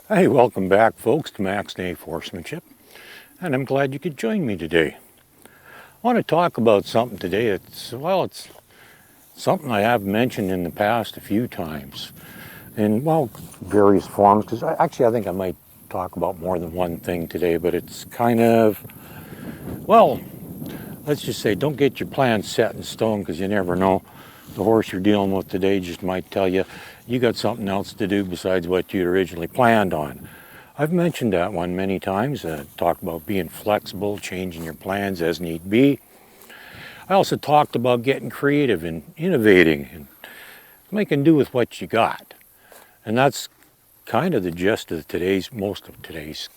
Hey, welcome back folks to Max Nave Horsemanship, and I'm glad you could join me today. I want to talk about something today. It's something I have mentioned in the past a few times in, various forms, because I think I might talk about more than one thing today, but it's kind of, let's just say don't get your plans set in stone, because you never know. The horse you're dealing with today just might tell you you got something else to do besides what you'd originally planned on. I've mentioned that one many times, talked about being flexible, changing your plans as need be. I also talked about getting creative and innovating and making do with what you got. And that's kind of the gist of most of today's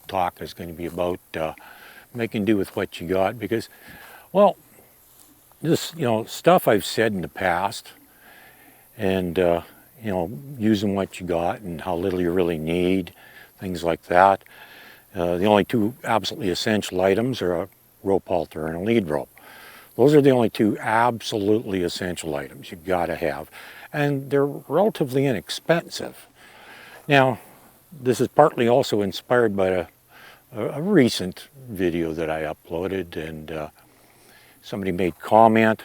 talk is going to be about making do with what you got, because, this, stuff I've said in the past, and, using what you got and how little you really need, things like that. The only two absolutely essential items are a rope halter and a lead rope. Those are the only two absolutely essential items you've got to have, and they're relatively inexpensive. Now, this is partly also inspired by a recent video that I uploaded, and somebody made comment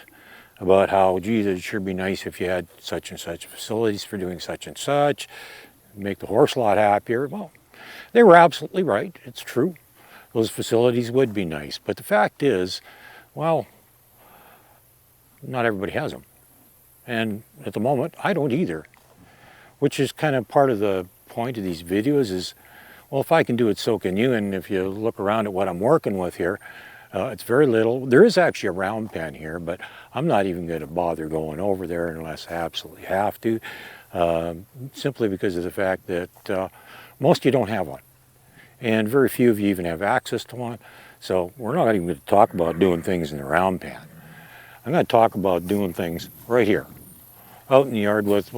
about how, geez, it'd sure be nice if you had such and such facilities for doing such and such, make the horse a lot happier. Well, they were absolutely right. It's true. Those facilities would be nice. But the fact is, not everybody has them. And at the moment, I don't either. Which is kind of part of the point of these videos is, if I can do it, so can you. And if you look around at what I'm working with here, it's very little. There is actually a round pen here, but I'm not even going to bother going over there unless I absolutely have to, simply because of the fact that most of you don't have one, and very few of you even have access to one. So we're not even going to talk about doing things in the round pen. I'm going to talk about doing things right here, out in the yard with,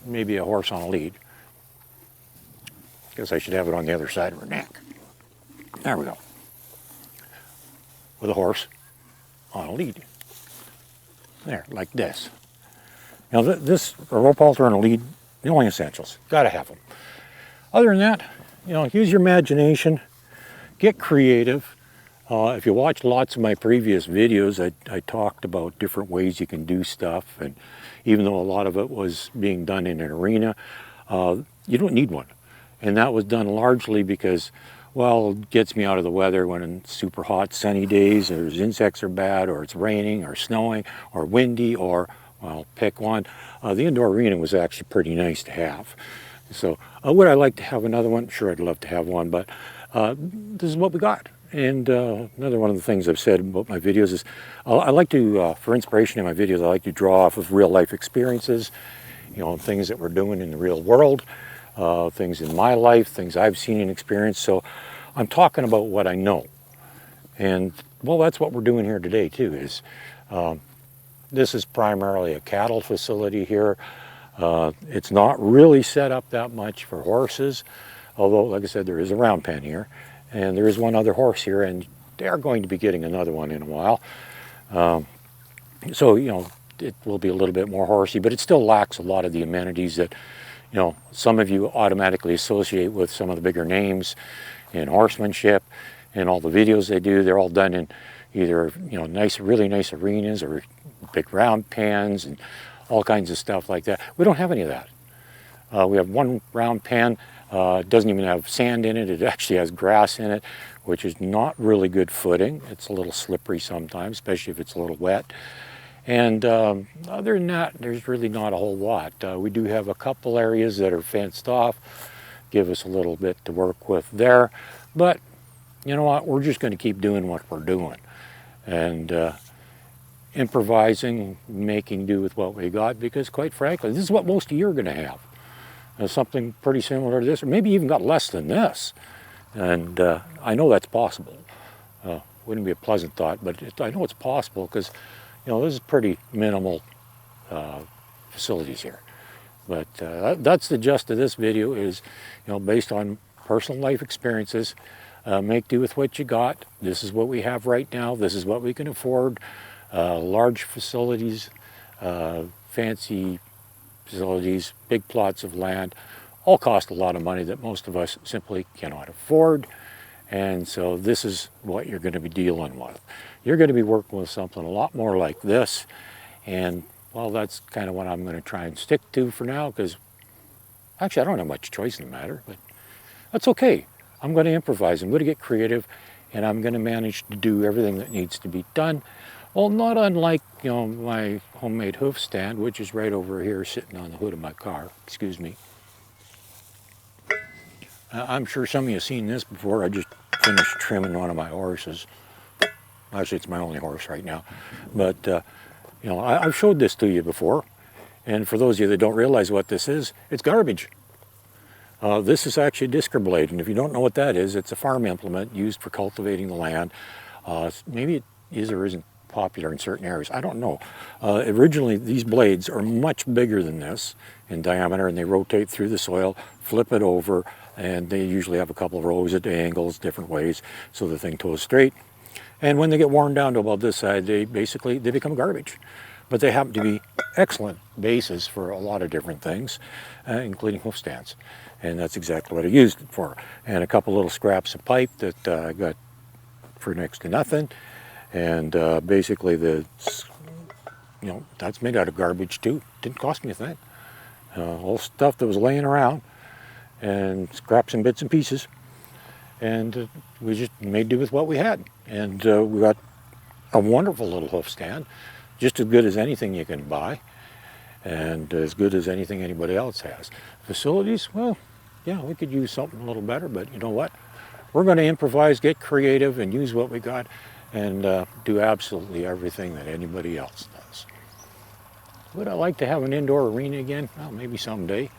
maybe a horse on a lead. Guess I should have it on the other side of her neck. There we go. With a horse on a lead. There, like this. Now this, a rope halter and a lead, the only essentials. Got to have them. Other than that, use your imagination, get creative. If you watch lots of my previous videos, I talked about different ways you can do stuff, and even though a lot of it was being done in an arena, you don't need one. And that was done largely because, it gets me out of the weather when it's super hot, sunny days, or insects are bad, or it's raining, or snowing, or windy, or, pick one. The indoor arena was actually pretty nice to have. So would I like to have another one? Sure, I'd love to have one, but this is what we got. And another one of the things I've said about my videos is I like to, for inspiration in my videos, I like to draw off of real life experiences, things that we're doing in the real world. Things in my life, things I've seen and experienced. So I'm talking about what I know. And, that's what we're doing here today, too, is this is primarily a cattle facility here. It's not really set up that much for horses, although, like I said, there is a round pen here, and there is one other horse here, and they are going to be getting another one in a while. So, it will be a little bit more horsey, but it still lacks a lot of the amenities that some of you automatically associate with some of the bigger names in horsemanship, and all the videos they do. They're all done in either, really nice arenas or big round pens and all kinds of stuff like that. We don't have any of that. We have one round pen. It doesn't even have sand in it. It actually has grass in it, which is not really good footing. It's a little slippery sometimes, especially if it's a little wet. And other than that, there's really not a whole lot. We do have a couple areas that are fenced off, give us a little bit to work with there. But you know what? We're just going to keep doing what we're doing. And improvising, making do with what we got, because quite frankly, this is what most of you are going to have. Something pretty similar to this, or maybe even got less than this. And I know that's possible. Wouldn't be a pleasant thought, but I know it's possible because this is pretty minimal facilities here. But that's the gist of this video is, based on personal life experiences, make do with what you got. This is what we have right now. This is what we can afford. Large facilities, fancy facilities, big plots of land, all cost a lot of money that most of us simply cannot afford. And so this is what you're going to be dealing with. You're going to be working with something a lot more like this. And well, that's kind of what I'm going to try and stick to for now, because actually I don't have much choice in the matter, but that's okay. I'm going to improvise, I'm going to get creative, and I'm going to manage to do everything that needs to be done. Well, not unlike, my homemade hoof stand, which is right over here sitting on the hood of my car. Excuse me. I'm sure some of you have seen this before. I just finished trimming one of my horses. Actually, it's my only horse right now. But, I've showed this to you before. And for those of you that don't realize what this is, it's garbage. This is actually a discer blade, and if you don't know what that is, it's a farm implement used for cultivating the land. Maybe it is or isn't popular in certain areas, I don't know. Originally, these blades are much bigger than this in diameter, and they rotate through the soil, flip it over, and they usually have a couple of rows at angles, different ways, so the thing toes straight. And when they get worn down to about this side, they become garbage. But they happen to be excellent bases for a lot of different things, including hoof stands. And that's exactly what I used it for. And a couple little scraps of pipe that I got for next to nothing. And basically that's made out of garbage too. Didn't cost me a thing. All stuff that was laying around, and scraps and bits and pieces. And we just made do with what we had. And we got a wonderful little hoof stand, just as good as anything you can buy, and as good as anything anybody else has. Facilities, well, yeah, we could use something a little better, but you know what? We're going to improvise, get creative, and use what we got, and do absolutely everything that anybody else does. Would I like to have an indoor arena again? Well, maybe someday,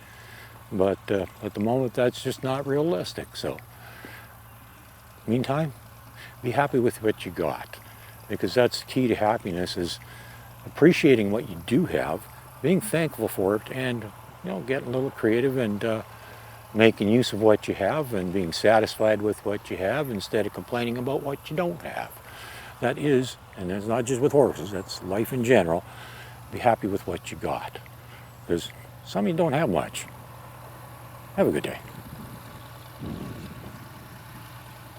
but at the moment that's just not realistic. So, meantime, be happy with what you got, because that's the key to happiness, is appreciating what you do have, being thankful for it, and getting a little creative and making use of what you have and being satisfied with what you have instead of complaining about what you don't have. That is, and it's not just with horses, that's life in general. Be happy with what you got, because some of you don't have much. Have a good day.